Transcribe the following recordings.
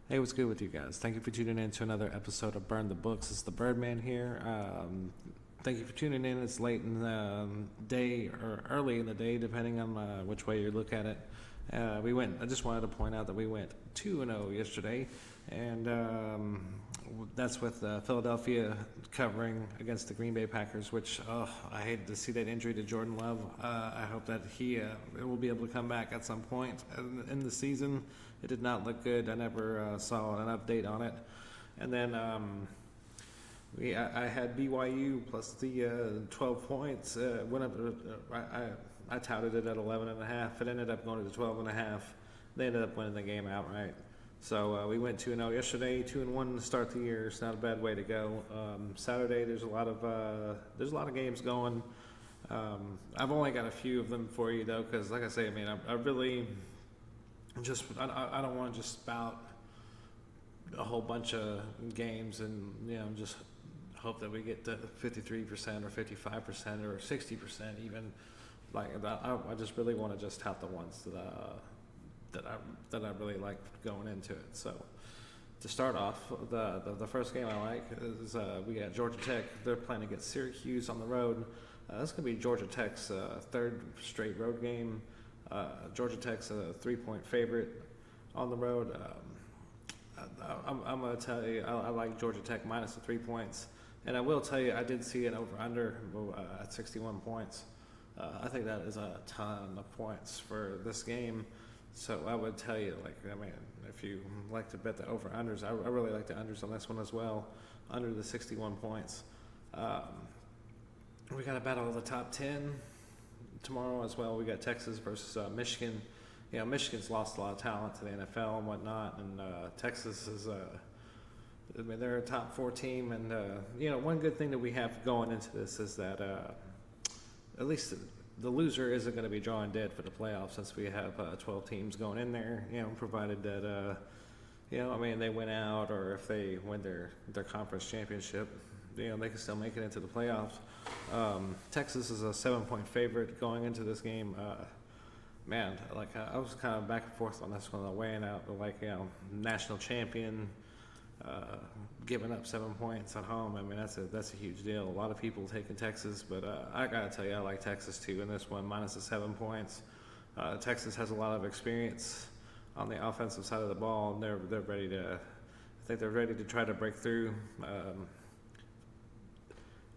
Hey, what's good with you guys? Thank you for tuning in to another episode of Burn the Books. It's the Birdman here. Thank you for tuning in. It's late in the day or early in the day, depending on which way you look at it. I just wanted to point out that we went 2-0 yesterday, and that's with Philadelphia covering against the Green Bay Packers, which I hated to see that injury to Jordan Love. I hope that he will be able to come back at some point in the season. It did not look good. I never saw an update on it. And then I had BYU plus the 12 points. Went up. I touted it at 11.5. It ended up going to 12.5. They ended up winning the game outright. So we went 2-0 yesterday, 2-1 to start the year. It's not a bad way to go. Saturday there's a lot of games going. I've only got a few of them for you though, because like I say, I really I don't want to just spout a whole bunch of games and just hope that we get to 53% or 55% or 60% even. Like I just really want to just tout the ones that I really like going into it. So to start off, the first game I like is we got Georgia Tech. They're playing against Syracuse on the road. That's going to be Georgia Tech's third straight road game. Georgia Tech's a 3-point favorite on the road. I'm going to tell you, I like Georgia Tech minus the 3 points. And I will tell you, I did see an over-under at 61 points. I think that is a ton of points for this game. So I would tell you, if you like to bet the over-unders, I really like the unders on this one as well, under the 61 points. We got to battle the top 10 tomorrow as well. We got Texas versus Michigan. Michigan's lost a lot of talent to the NFL and whatnot, and Texas is they're a top 4 team. And one good thing that we have going into this is that at least the loser isn't going to be drawing dead for the playoffs, since we have 12 teams going in there. Provided that they win out, or if they win their conference championship, they can still make it into the playoffs. Texas is a 7-point favorite going into this game. I was kind of back and forth on this one, weighing out national champion giving up 7 points at home. That's a huge deal. A lot of people taking Texas, but I gotta tell you, I like Texas too in this one, minus the 7 points. Texas has a lot of experience on the offensive side of the ball, and they're ready to. I think they're ready to try to break through.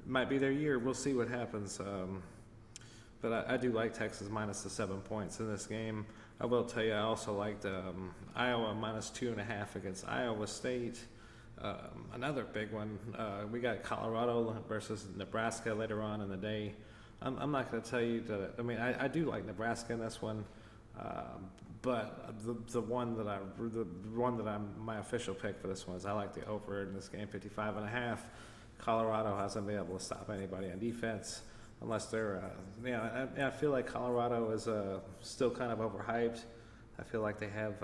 Might be their year. We'll see what happens. But I do like Texas minus the 7 points in this game. I will tell you, I also liked Iowa minus 2.5 against Iowa State. Another big one. We got Colorado versus Nebraska later on in the day. I'm not going to tell you that. I do like Nebraska in this one, but the one that I'm my official pick for this one is I like the over in this game, 55.5. Colorado hasn't been able to stop anybody on defense unless they're. I feel like Colorado is still kind of overhyped. I feel like they have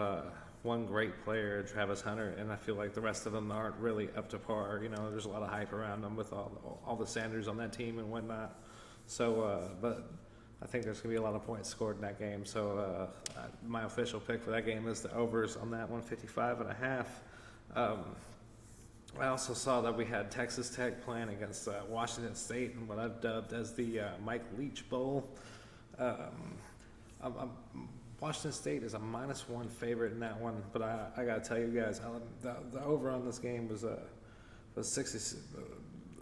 one great player, Travis Hunter, and I feel like the rest of them aren't really up to par. There's a lot of hype around them with all the Sanders on that team and whatnot. So, but I think there's going to be a lot of points scored in that game. So my official pick for that game is the overs on that one, 55.5. I also saw that we had Texas Tech playing against Washington State in what I've dubbed as the Mike Leach Bowl. Washington State is a -1 favorite in that one, but I got to tell you guys, the over on this game was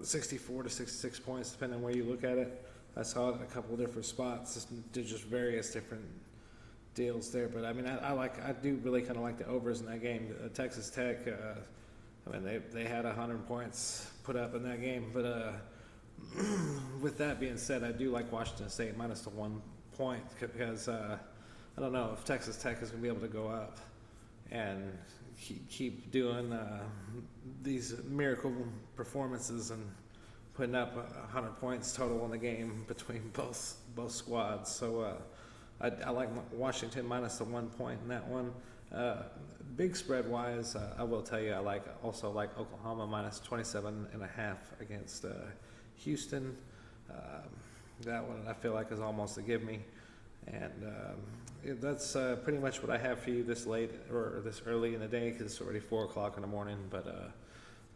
64 to 66 points, depending on where you look at it. I saw it in a couple of different spots, just various different deals there. But I do really kind of like the overs in that game. Texas Tech. They had 100 points put up in that game, but with that being said, I do like Washington State minus the 1 point, because I don't know if Texas Tech is going to be able to go up and keep doing these miracle performances and putting up 100 points total in the game between both squads. So I like Washington minus the 1 point in that one. Big spread wise, I will tell you, I also like Oklahoma minus 27.5 against Houston. That one I feel like is almost a give me. And that's pretty much what I have for you this late or this early in the day because it's already 4 o'clock in the morning. But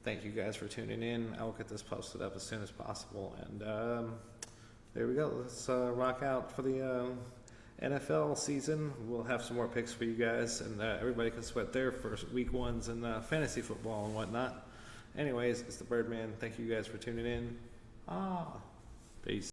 thank you guys for tuning in. I'll get this posted up as soon as possible. And there we go. Let's rock out for the NFL season. We'll have some more picks for you guys, and everybody can sweat their first week ones in fantasy football and whatnot. Anyways, it's the Birdman. Thank you guys for tuning in. Peace.